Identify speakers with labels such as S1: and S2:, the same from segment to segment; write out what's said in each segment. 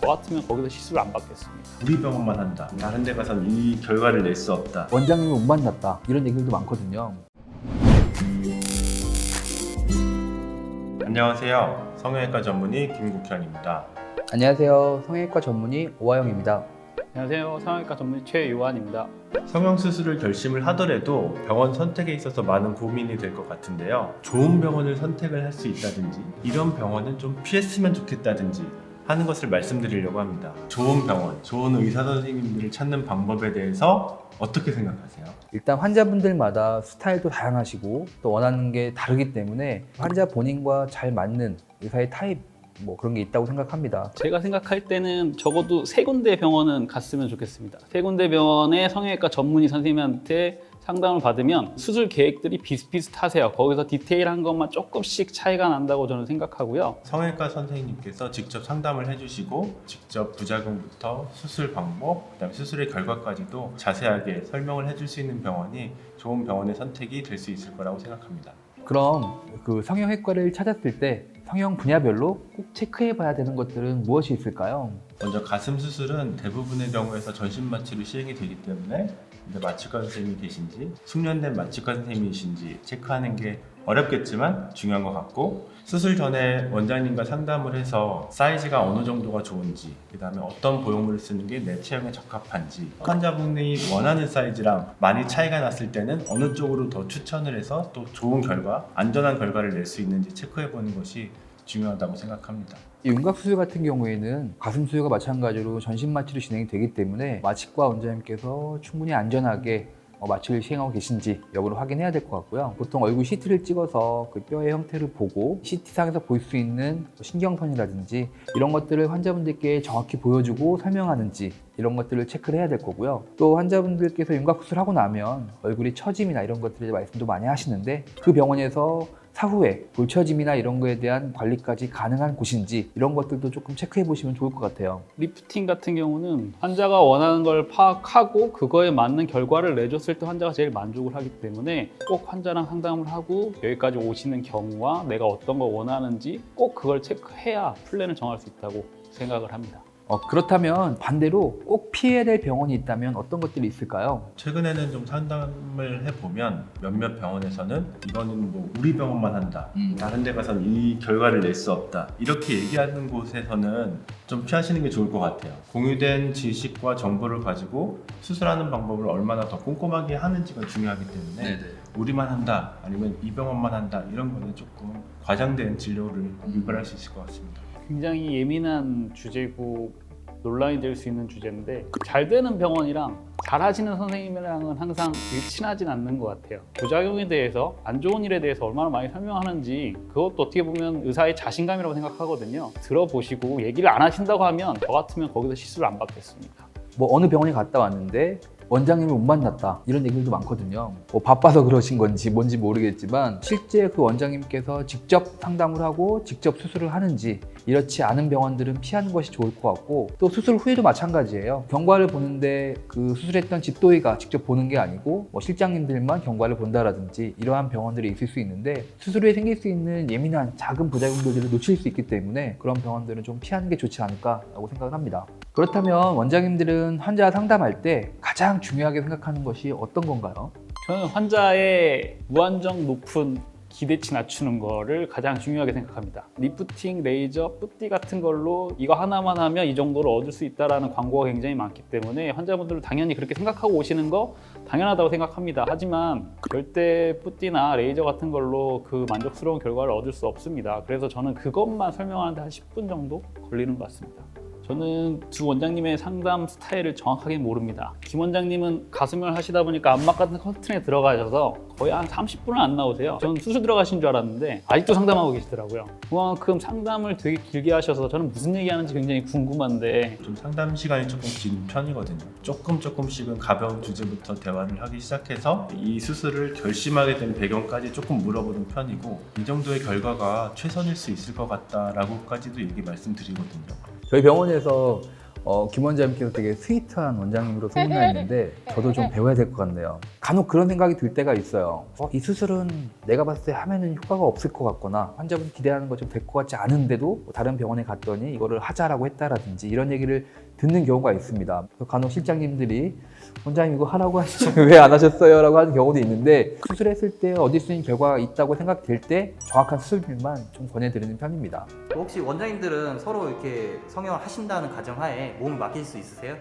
S1: 저 같으면 거기서 시술을 안 받겠습니다.
S2: 우리 병원만 한다. 다른 데 가서는 이 결과를 낼 수 없다.
S3: 원장님이 못 만났다 이런 얘기들도 많거든요.
S2: 안녕하세요. 성형외과 전문의 김국현입니다.
S3: 안녕하세요. 성형외과 전문의 오하영입니다.
S1: 안녕하세요. 성형외과 전문의 최유한입니다.
S2: 성형수술을 결심을 하더라도 병원 선택에 있어서 많은 고민이 될 것 같은데요. 좋은 병원을 선택을 할 수 있다든지 이런 병원은 좀 피했으면 좋겠다든지 하는 것을 말씀드리려고 합니다. 좋은 병원, 좋은 의사 선생님들을 찾는 방법에 대해서 어떻게 생각하세요?
S3: 일단 환자분들마다 스타일도 다양하시고 또 원하는 게 다르기 때문에 환자 본인과 잘 맞는 의사의 타입 뭐 그런 게 있다고 생각합니다.
S1: 제가 생각할 때는 적어도 3군데 병원은 갔으면 좋겠습니다. 3군데 병원의 성형외과 전문의 선생님한테 상담을 받으면 수술 계획들이 비슷비슷하세요. 거기서 디테일한 것만 조금씩 차이가 난다고 저는 생각하고요.
S2: 성형외과 선생님께서 직접 상담을 해주시고 직접 부작용부터 수술 방법, 그다음에 수술의 결과까지도 자세하게 설명을 해줄 수 있는 병원이 좋은 병원의 선택이 될 수 있을 거라고 생각합니다.
S3: 그럼 그 성형외과를 찾았을 때 성형 분야별로 꼭 체크해 봐야 되는 것들은 무엇이 있을까요?
S2: 먼저 가슴 수술은 대부분의 경우에서 전신 마취로 시행이 되기 때문에 마취과 선생님이 계신지 숙련된 마취과 선생님이신지 체크하는 게 어렵겠지만 중요한 것 같고, 수술 전에 원장님과 상담을 해서 사이즈가 어느 정도가 좋은지, 그 다음에 어떤 보형물을 쓰는 게 내 체형에 적합한지, 환자분이 원하는 사이즈랑 많이 차이가 났을 때는 어느 쪽으로 더 추천을 해서 또 좋은 결과, 안전한 결과를 낼 수 있는지 체크해 보는 것이 중요하다고 생각합니다.
S3: 이 윤곽수술 같은 경우에는 가슴 수술과 마찬가지로 전신 마취로 진행이 되기 때문에 마취과 원장님께서 충분히 안전하게 마취를 시행하고 계신지 여부를 확인해야 될 것 같고요. 보통 얼굴 CT를 찍어서 그 뼈의 형태를 보고 CT상에서 볼 수 있는 신경선이라든지 이런 것들을 환자분들께 정확히 보여주고 설명하는지 이런 것들을 체크를 해야 될 거고요. 또 환자분들께서 윤곽수술하고 나면 얼굴이 처짐이나 이런 것들에 말씀도 많이 하시는데 그 병원에서 사후에 돌처짐이나 이런 거에 대한 관리까지 가능한 곳인지 이런 것들도 조금 체크해 보시면 좋을 것 같아요.
S1: 리프팅 같은 경우는 환자가 원하는 걸 파악하고 그거에 맞는 결과를 내줬을 때 환자가 제일 만족을 하기 때문에 꼭 환자랑 상담을 하고 여기까지 오시는 경우와 내가 어떤 걸 원하는지 꼭 그걸 체크해야 플랜을 정할 수 있다고 생각을 합니다.
S3: 그렇다면 반대로 꼭 피해야 될 병원이 있다면 어떤 것들이 있을까요?
S2: 최근에는 좀 상담을 해보면 몇몇 병원에서는 이거는 뭐 우리 병원만 한다, 다른 데 가서는 이 결과를 낼 수 없다, 이렇게 얘기하는 곳에서는 좀 피하시는 게 좋을 것 같아요. 공유된 지식과 정보를 가지고 수술하는 방법을 얼마나 더 꼼꼼하게 하는지가 중요하기 때문에 우리만 한다, 아니면 이 병원만 한다, 이런 거는 조금 과장된 진료를 유발할 수 있을 것 같습니다.
S1: 굉장히 예민한 주제고 논란이 될 수 있는 주제인데, 잘 되는 병원이랑 잘하시는 선생님이랑은 항상 친하진 않는 것 같아요. 부작용에 대해서, 안 좋은 일에 대해서 얼마나 많이 설명하는지 그것도 어떻게 보면 의사의 자신감이라고 생각하거든요. 들어보시고 얘기를 안 하신다고 하면 저 같으면 거기서 시술을 안 받겠습니다.
S3: 어느 병원에 갔다 왔는데 원장님을 못 만났다 이런 얘기들도 많거든요. 바빠서 그러신 건지 뭔지 모르겠지만 실제 그 원장님께서 직접 상담을 하고 직접 수술을 하는지 이렇지 않은 병원들은 피하는 것이 좋을 것 같고, 또 수술 후에도 마찬가지예요. 경과를 보는데 그 수술했던 집도의가 직접 보는 게 아니고 실장님들만 경과를 본다라든지 이러한 병원들이 있을 수 있는데, 수술 후에 생길 수 있는 예민한 작은 부작용들을 놓칠 수 있기 때문에 그런 병원들은 좀 피하는 게 좋지 않을까라고 생각을 합니다. 그렇다면 원장님들은 환자 상담할 때 가장 중요하게 생각하는 것이 어떤 건가요?
S1: 저는 환자의 무한정 높은 기대치 낮추는 거를 가장 중요하게 생각합니다. 리프팅, 레이저, 뿌띠 같은 걸로 이거 하나만 하면 이 정도를 얻을 수 있다는 광고가 굉장히 많기 때문에 환자분들은 당연히 그렇게 생각하고 오시는 거 당연하다고 생각합니다. 하지만 절대 뿌띠나 레이저 같은 걸로 그 만족스러운 결과를 얻을 수 없습니다. 그래서 저는 그것만 설명하는데 한 10분 정도 걸리는 것 같습니다. 저는 두 원장님의 상담 스타일을 정확하게 모릅니다. 김 원장님은 가슴을 하시다 보니까 안막 같은 커튼에 들어가셔서 거의 한 30분은 안 나오세요. 저는 수술 들어가신 줄 알았는데 아직도 상담하고 계시더라고요. 그만큼 상담을 되게 길게 하셔서 저는 무슨 얘기하는지 굉장히 궁금한데,
S2: 좀 상담 시간이 조금 긴 편이거든요. 조금씩은 가벼운 주제부터 대화를 하기 시작해서 이 수술을 결심하게 된 배경까지 조금 물어보는 편이고, 이 정도의 결과가 최선일 수 있을 것 같다라고까지도 말씀드리거든요.
S3: 저희 병원에서 김 원장님께서 되게 스위트한 원장님으로 소문나 있는데 저도 좀 배워야 될 것 같네요. 간혹 그런 생각이 들 때가 있어요. 이 수술은 내가 봤을 때 하면은 효과가 없을 것 같거나 환자분 기대하는 거 좀 될 것 같지 않은데도 뭐 다른 병원에 갔더니 이거를 하자라고 했다라든지 이런 얘기를 듣는 경우가 있습니다. 그래서 간혹 실장님들이 원장님 이거 하라고 하시지 왜 안 하셨어요? 라고 하는 경우도 있는데 수술했을 때 얻을 수 있는 결과가 있다고 생각될 때 정확한 수술비만 좀 권해드리는 편입니다.
S4: 혹시 원장님들은 서로 이렇게 성형을 하신다는 가정하에 몸을 맡길 수 있으세요?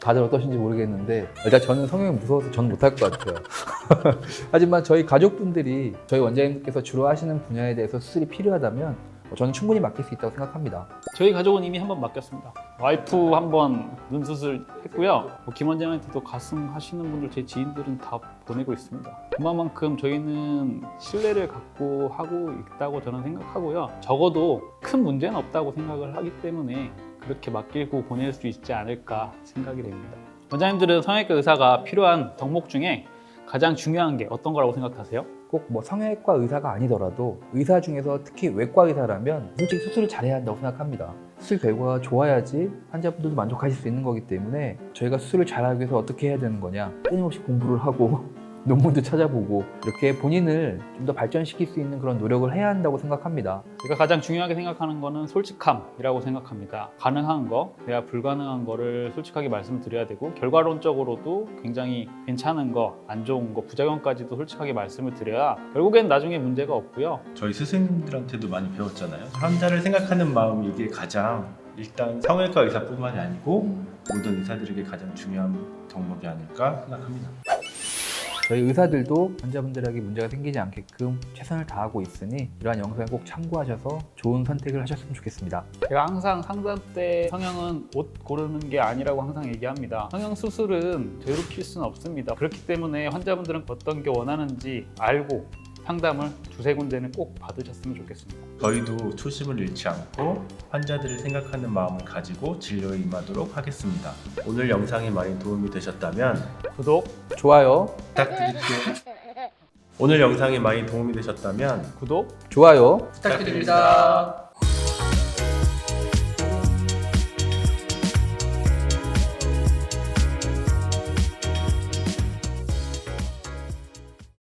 S3: 다들 어떠신지 모르겠는데 일단 저는 성형이 무서워서 전 못할 것 같아요. 하지만 저희 가족분들이 저희 원장님께서 주로 하시는 분야에 대해서 수술이 필요하다면 저는 충분히 맡길 수 있다고 생각합니다.
S1: 저희 가족은 이미 한 번 맡겼습니다. 와이프 한 번 눈 수술 했고요. 김 원장한테도 가슴 하시는 분들 제 지인들은 다 보내고 있습니다. 그만큼 저희는 신뢰를 갖고 하고 있다고 저는 생각하고요. 적어도 큰 문제는 없다고 생각을 하기 때문에 그렇게 맡기고 보낼 수 있지 않을까 생각이 됩니다. 원장님들은 성형외과 의사가 필요한 덕목 중에 가장 중요한 게 어떤 거라고 생각하세요?
S3: 꼭 뭐 성형외과 의사가 아니더라도 의사 중에서 특히 외과 의사라면 솔직히 수술을 잘해야 한다고 생각합니다. 수술 결과가 좋아야지 환자분들도 만족하실 수 있는 거기 때문에 저희가 수술을 잘하기 위해서 어떻게 해야 되는 거냐 끊임없이 공부를 하고 논문도 찾아보고 이렇게 본인을 좀 더 발전시킬 수 있는 그런 노력을 해야 한다고 생각합니다.
S1: 제가 가장 중요하게 생각하는 거는 솔직함이라고 생각합니다. 가능한 거, 내가 불가능한 거를 솔직하게 말씀드려야 되고 결과론적으로도 굉장히 괜찮은 거, 안 좋은 거, 부작용까지도 솔직하게 말씀을 드려야 결국엔 나중에 문제가 없고요.
S2: 저희 스승님들한테도 많이 배웠잖아요. 환자를 생각하는 마음이 이게 가장 일단 성형외과 의사뿐만이 아니고 모든 의사들에게 가장 중요한 덕목이 아닐까 생각합니다.
S3: 저희 의사들도 환자분들에게 문제가 생기지 않게끔 최선을 다하고 있으니 이러한 영상을 꼭 참고하셔서 좋은 선택을 하셨으면 좋겠습니다.
S1: 제가 항상 상담 때 성형은 옷 고르는 게 아니라고 항상 얘기합니다. 성형 수술은 되돌이킬 수는 없습니다. 그렇기 때문에 환자분들은 어떤 게 원하는지 알고 상담을 두세 군데는 꼭 받으셨으면 좋겠습니다.
S2: 저희도 초심을 잃지 않고 환자들을 생각하는 마음을 가지고 진료에 임하도록 하겠습니다. 오늘 영상이 많이 도움이 되셨다면
S1: 구독,
S3: 좋아요,
S2: 부탁드릴게요. 오늘 영상이 많이 도움이 되셨다면
S3: 좋아요.
S4: 부탁드립니다.